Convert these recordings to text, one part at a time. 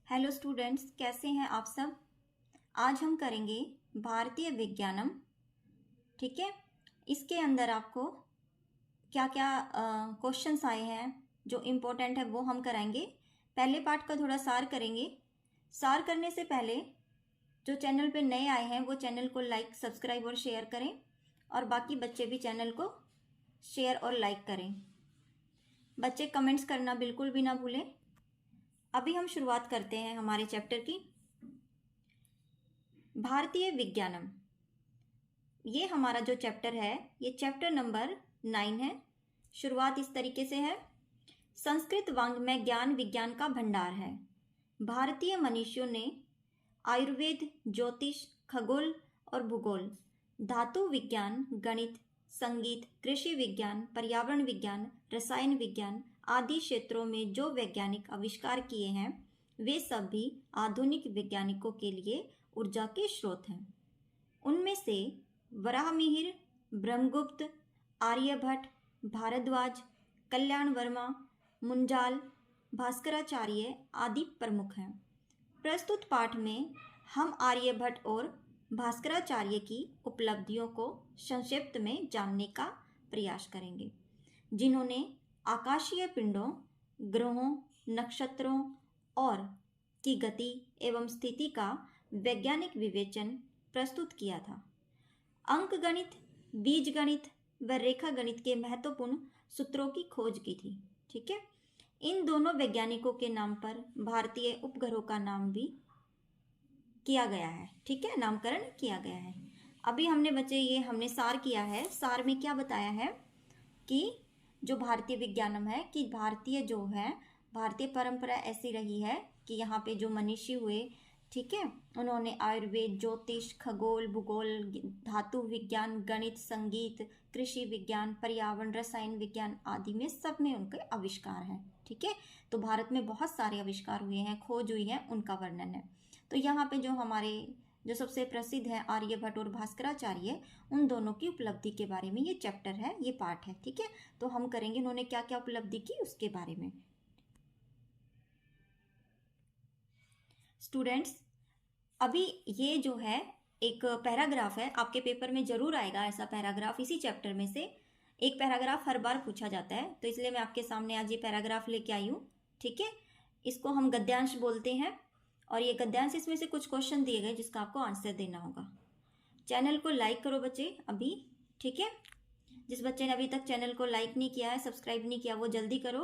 Hello students, कैसे हैं आप सब। आज हम करेंगे भारतीय विज्ञानम। ठीक है, इसके अंदर आपको क्या क्या क्वेश्चंस आए हैं जो इम्पोर्टेंट है वो हम कराएंगे। पहले पार्ट का थोड़ा सार करेंगे। सार करने से पहले जो चैनल पे नए आए हैं वो चैनल को लाइक, सब्सक्राइब और शेयर करें, और बाकी बच्चे भी चैनल को शेयर और लाइक करें। बच्चे कमेंट्स करना बिल्कुल भी ना भूलें। अभी हम शुरुआत करते हैं हमारे चैप्टर की। भारतीय विज्ञानम, ये हमारा जो चैप्टर है ये चैप्टर नंबर 9 है। शुरुआत इस तरीके से है। संस्कृत वाङ्मय ज्ञान विज्ञान का भंडार है। भारतीय मनुष्यों ने आयुर्वेद, ज्योतिष, खगोल और भूगोल, धातु विज्ञान, गणित, संगीत, कृषि विज्ञान, पर्यावरण विज्ञान, रसायन विज्ञान आदि क्षेत्रों में जो वैज्ञानिक आविष्कार किए हैं वे सब भी आधुनिक वैज्ञानिकों के लिए ऊर्जा के स्रोत हैं। उनमें से वराहमिहिर, ब्रह्मगुप्त, आर्यभट्ट, भारद्वाज, कल्याण वर्मा, मुंजाल, भास्कराचार्य आदि प्रमुख हैं। प्रस्तुत पाठ में हम आर्यभट्ट और भास्कराचार्य की उपलब्धियों को संक्षिप्त में जानने का प्रयास करेंगे, जिन्होंने आकाशीय पिंडों, ग्रहों, नक्षत्रों और की गति एवं स्थिति का वैज्ञानिक विवेचन प्रस्तुत किया था। अंकगणित, बीजगणित व रेखा गणित के महत्वपूर्ण सूत्रों की खोज की थी। ठीक है, इन दोनों वैज्ञानिकों के नाम पर भारतीय उपग्रहों का नाम भी किया गया है। ठीक है, नामकरण किया गया है। अभी हमने बच्चे ये हमने सार किया है। सार में क्या बताया है कि जो भारतीय विज्ञानम है कि भारतीय जो है भारतीय परंपरा ऐसी रही है कि यहाँ पे जो मनीषी हुए, ठीक है, उन्होंने आयुर्वेद, ज्योतिष, खगोल, भूगोल, धातु विज्ञान, गणित, संगीत, कृषि विज्ञान, पर्यावरण, रसायन विज्ञान आदि में सब में उनके आविष्कार हैं। ठीक है, तो भारत में बहुत सारे आविष्कार हुए हैं, खोज हुई है, उनका वर्णन है। तो यहाँ पे जो हमारे जो सबसे प्रसिद्ध है आर्यभट्ट और भास्कराचार्य, उन दोनों की उपलब्धि के बारे में ये चैप्टर है, ये पार्ट है। ठीक है, तो हम करेंगे उन्होंने क्या क्या उपलब्धि की उसके बारे में। स्टूडेंट्स, अभी ये जो है एक पैराग्राफ है, आपके पेपर में जरूर आएगा ऐसा पैराग्राफ। इसी चैप्टर में से एक पैराग्राफ हर बार पूछा जाता है, तो इसलिए मैं आपके सामने आज ये पैराग्राफ लेके आई हूँ। ठीक है, इसको हम गद्यांश बोलते हैं, और ये गद्यांश, इसमें से कुछ क्वेश्चन दिए गए जिसका आपको आंसर देना होगा। चैनल को लाइक करो बच्चे अभी। ठीक है, जिस बच्चे ने अभी तक चैनल को लाइक नहीं किया है, सब्सक्राइब नहीं किया, वो जल्दी करो।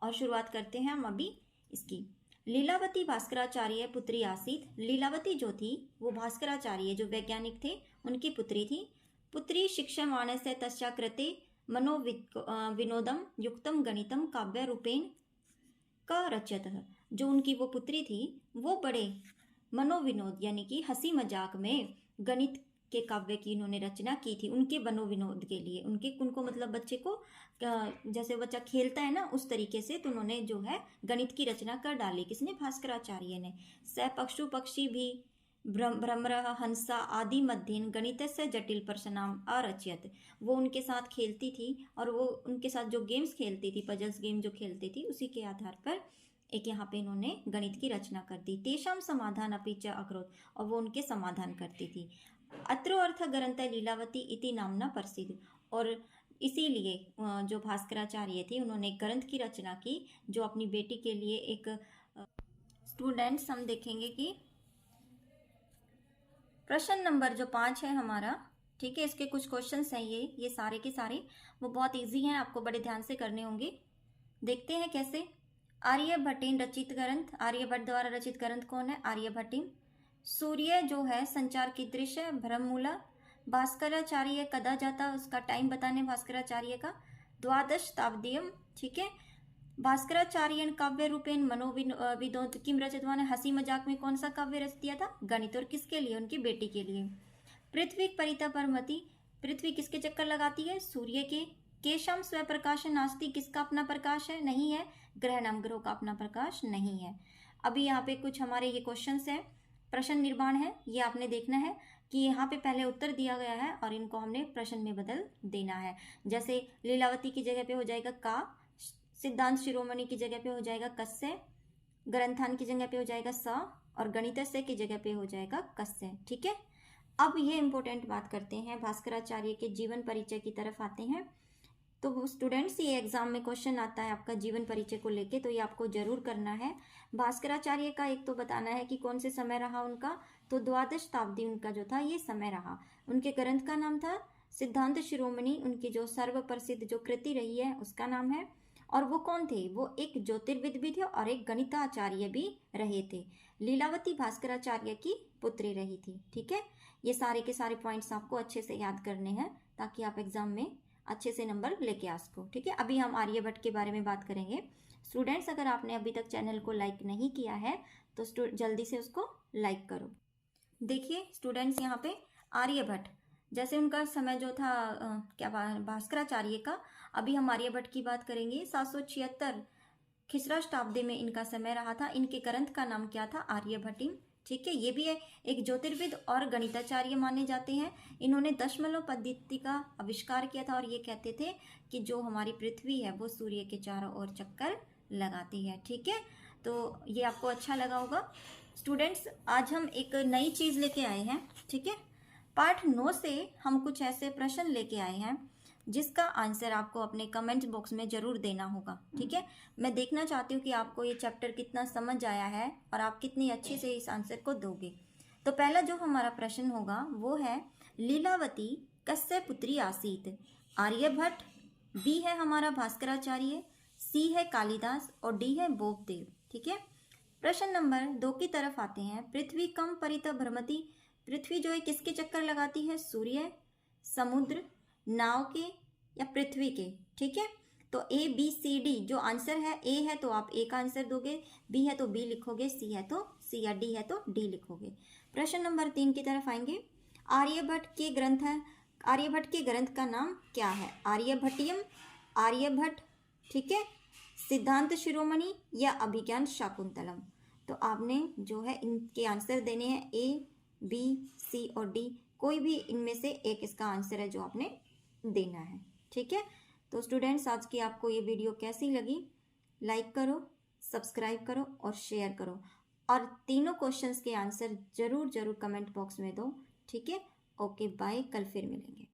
और शुरुआत करते हैं हम अभी इसकी। लीलावती भास्कराचार्य पुत्री आसीत। लीलावती जो थी वो भास्कराचार्य जो वैज्ञानिक थे उनकी पुत्री थी। पुत्री शिक्षमाणस्य तस्या कृते विनोदम युक्तम गणितम काव्य रूपेण का रचयत। जो उनकी वो पुत्री थी वो बड़े मनोविनोद यानी कि हंसी मजाक में गणित के काव्य की इन्होंने रचना की थी, उनके मनोविनोद के लिए। उनको मतलब बच्चे को जैसे बच्चा खेलता है ना उस तरीके से, तो उन्होंने जो है गणित की रचना कर डाली। किसने? भास्कराचार्य ने। स पक्षु पक्षी भी भ्रमर हंसा आदि मध्येन गणित से जटिल प्रश्नाम अरचयत। वो उनके साथ खेलती थी, और वो उनके साथ जो गेम्स खेलती थी, पजल्स गेम जो खेलती थी, उसी के आधार पर एक यहाँ पे इन्होंने गणित की रचना कर दी। तेषाम समाधान अपि च अकरोत्, और वो उनके समाधान करती थी। अत्रो अर्थ ग्रंथ लीलावती इति नामना प्रसिद्ध। और इसीलिए जो भास्कराचार्य थे उन्होंने एक ग्रंथ की रचना की जो अपनी बेटी के लिए एक स्टूडेंट्स हम देखेंगे कि प्रश्न नंबर जो 5 है हमारा। ठीक है, इसके कुछ क्वेश्चंस हैं, ये सारे के सारे वो बहुत इजी हैं, आपको बड़े ध्यान से करने होंगे। देखते हैं कैसे। आर्यभट्टीन रचित ग्रंथ, आर्यभट्ट द्वारा रचित ग्रंथ कौन है? आर्यभट्टीन। सूर्य जो है संचार कीदृश है? ब्रह्ममूला। भास्कराचार्य कदा जाता, उसका टाइम बताने भास्कराचार्य का, द्वादश शताब्दीयम। ठीक है, भास्कराचार्य काव्य रूपेण मनोविनोद किम रचितवान। हंसी मजाक में कौन सा काव्य रच दिया था? गणित। और किसके लिए? उनकी बेटी के लिए। पृथ्वी परिता परमति, पृथ्वी किसके चक्कर लगाती है? सूर्य के। केशम स्वप्रकाश नास्ति, किसका अपना प्रकाश है? नहीं है। ग्रहणम, ग्रह का अपना प्रकाश नहीं है। अभी यहाँ पे कुछ हमारे ये क्वेश्चंस हैं, प्रश्न निर्माण है, ये आपने देखना है कि यहाँ पे पहले उत्तर दिया गया है और इनको हमने प्रश्न में बदल देना है। जैसे लीलावती की जगह पे हो जाएगा का, सिद्धांत शिरोमणि की जगह पे हो जाएगा कस्य, ग्रंथान की जगह पे हो जाएगा स, और गणितस्य की जगह पे हो जाएगा कस्य। ठीक है, अब ये इंपॉर्टेंट बात करते हैं, भास्कराचार्य के जीवन परिचय की तरफ आते हैं। तो स्टूडेंट्स, ये एग्जाम में क्वेश्चन आता है आपका जीवन परिचय को लेके, तो ये आपको जरूर करना है। भास्कराचार्य का एक तो बताना है कि कौन से समय रहा उनका, तो द्वादश शताब्दी उनका जो था ये समय रहा। उनके ग्रंथ का नाम था सिद्धांत शिरोमणि, उनकी जो सर्व प्रसिद्ध जो कृति रही है उसका नाम है। और वो कौन थे, वो एक ज्योतिर्विद भी थे और एक गणिताचार्य भी रहे थे। लीलावती भास्कराचार्य की पुत्री रही थी। ठीक है, ये सारे के सारे पॉइंट्स आपको अच्छे से याद करने हैं ताकि आप एग्जाम में अच्छे से नंबर लेके आ सको। ठीक है, अभी हम आर्यभट्ट के बारे में बात करेंगे। स्टूडेंट्स, अगर आपने अभी तक चैनल को लाइक नहीं किया है तो जल्दी से उसको लाइक करो। देखिए स्टूडेंट्स, यहाँ पे आर्यभट्ट, जैसे उनका समय जो था भास्कराचार्य का, अभी हम आर्यभट्ट की बात करेंगे। 776 खिसरा शताब्दी में इनका समय रहा था। इनके ग्रंथ का नाम क्या था, आर्यभट्टिम। ठीक है, ये भी एक ज्योतिर्विद और गणिताचार्य माने जाते हैं। इन्होंने दशमलव पद्धति का आविष्कार किया था और ये कहते थे कि जो हमारी पृथ्वी है वो सूर्य के चारों ओर चक्कर लगाती है। ठीक है, तो ये आपको अच्छा लगा होगा। स्टूडेंट्स, आज हम एक नई चीज़ लेके आए हैं। ठीक है, पार्ट 9 से हम कुछ ऐसे प्रश्न लेके आए हैं जिसका आंसर आपको अपने कमेंट बॉक्स में ज़रूर देना होगा। ठीक है, मैं देखना चाहती हूँ कि आपको ये चैप्टर कितना समझ आया है और आप कितनी अच्छे से इस आंसर को दोगे। तो पहला जो हमारा प्रश्न होगा वो है, लीलावती कस्य पुत्री आसीत। आर्यभट्ट, बी है हमारा भास्कराचार्य, सी है कालिदास और डी है बोपदेव। ठीक है, प्रश्न नंबर 2 की तरफ आते हैं। पृथ्वी कम परितः भ्रमति। पृथ्वी जो है किसके चक्कर लगाती है, सूर्य, समुद्र, नाव के या पृथ्वी के। ठीक है, तो ए बी सी डी जो आंसर है, ए है तो आप ए का आंसर दोगे, बी है तो बी लिखोगे, सी है तो सी या डी है तो डी लिखोगे। प्रश्न नंबर 3 की तरफ आएंगे। आर्यभट्ट के ग्रंथ का नाम क्या है, आर्यभट्टियम, आर्यभट्ट, ठीक है, सिद्धांत शिरोमणि या अभिज्ञान शाकुंतलम। तो आपने जो है इनके आंसर देने हैं, ए बी सी और डी, कोई भी इनमें से एक इसका आंसर है जो आपने देना है। ठीक है, तो स्टूडेंट्स, आज की आपको ये वीडियो कैसी लगी, लाइक करो, सब्सक्राइब करो और शेयर करो, और तीनों क्वेश्चंस के आंसर जरूर कमेंट बॉक्स में दो। ठीक है, ओके बाय, कल फिर मिलेंगे।